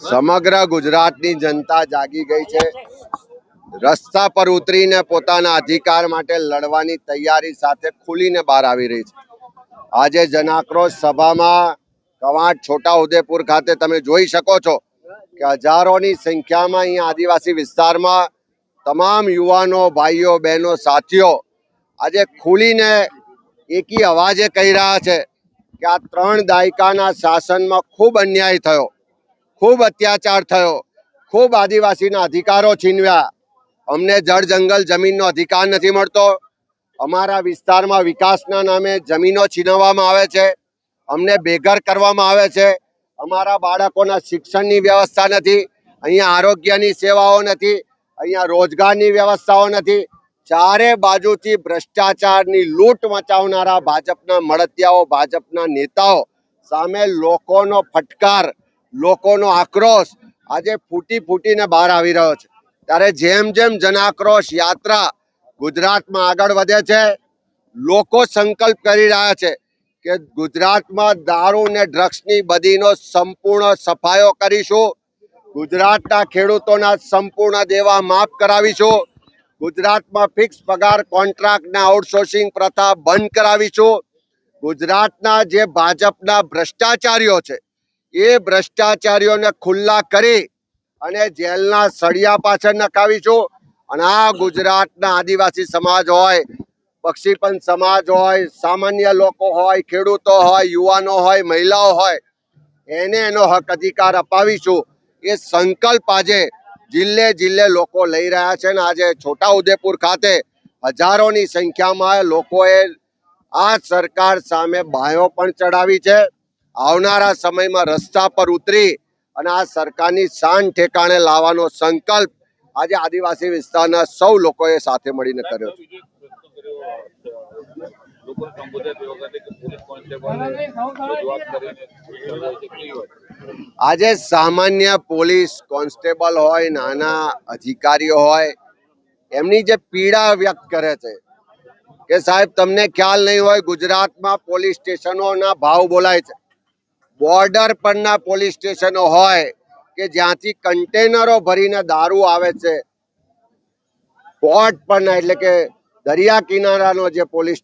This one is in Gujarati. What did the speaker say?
સમગ્ર ગુજરાતની જનતા જાગી ગઈ છે। રસ્તા પર ઉતરીને પોતાના અધિકાર માટે લડવાની તૈયારી સાથે ખુલીને બહાર આવી રહી છે। આજે જનાક્રોશ સભામાં કવાંટ છોટાઉદેપુર ખાતે તમે જોઈ શકો છો કે હજારોની સંખ્યામાં અહીંયા આદિવાસી વિસ્તારમાં તમામ યુવાનો, ભાઈઓ, બહેનો, સાથીઓ આજે ખુલીને એકી અવાજે કહી રહ્યા છે કે આ 3 દાયકાના શાસનમાં ખૂબ અન્યાય થયો, ખૂબ અત્યાચાર થયો, ખૂબ આદિવાસીના અધિકારો છીનવ્યા। અમને જળ જંગલ જમીનનો અધિકાર નથી મળતો, અમારા વિસ્તારમાં વિકાસના નામે જમીનો છીનવવામાં આવે છે, અમને બેઘર કરવામાં આવે છે, અમારા બાળકોના શિક્ષણની વ્યવસ્થા નથી, અહીંયા આરોગ્યની સેવાઓ નથી, અહીંયા રોજગારની વ્યવસ્થાઓ નથી। ચારે બાજુથી ભ્રષ્ટાચારની લૂંટ મચાવનારા ભાજપના મળતિયાઓ, ભાજપના નેતાઓ સામે લોકોનો ફટકાર, લોકોનો આક્રોશ આજે ફૂટી ફૂટીને બહાર આવી રહ્યો છે। ત્યારે જેમ જેમ જનાક્રોશ યાત્રા ગુજરાતમાં આગળ વધે છે, લોકો સંકલ્પ કરી રહ્યા છે કે ગુજરાતમાં દારૂ ને ડ્રગ્સની બદીનો સંપૂર્ણ સફાયો કરીશું, ગુજરાતના ખેડૂતોના સંપૂર્ણ દેવા માફ કરાવીશું, ગુજરાતમાં ફિક્સ પગાર કોન્ટ્રાક્ટના આઉટસોર્સિંગ પ્રથા બંધ કરાવીશું, ગુજરાતના જે ભાજપના ભ્રષ્ટાચારીઓ છે એ ભ્રષ્ટાચારીઓને ખુલ્લા કરી અને જેલના સળિયા પાછળ નખાવીશું। અને આ ગુજરાતના આદિવાસી સમાજ હોય, બક્ષીપંથ સમાજ હોય, સામાન્ય લોકો હોય, ખેડૂતો હોય, યુવાનો હોય, મહિલાઓ હોય, એને એનો હક અધિકાર અપાવીશું। એ સંકલ્પ આજે જિલ્લે જિલ્લે લોકો લઈ રહ્યા છે। અને આજે છોટાઉદેપુર ખાતે હજારોની સંખ્યામાં લોકોએ આ સરકાર સામે બાયો પણ ચડાવી છે। આવનારા સમયમાં રસ્તા પર ઉતરી અને આ સરકારની શાન ઠેકાણે લાવવાનો સંકલ્પ આજે આદિવાસી વિસ્તારના સૌ લોકોએ સાથે મળીને કર્યો છે। આજે સામાન્ય પોલીસ કોન્સ્ટેબલ હોય, નાના અધિકારીઓ હોય, એમની જે પીડા વ્યક્ત કરે છે કે સાહેબ તમને ખ્યાલ નહીં હોય, ગુજરાતમાં પોલીસ સ્ટેશનોના ભાવ બોલાય છે। બોર્ડર પરના પોલીસ સ્ટેશનો હોય કે જ્યાંથી કન્ટેનરો ભરીને દારૂ આવે છે, પોર્ટ પરના એટલે કે દરિયા કિનારાનો જે પોલીસ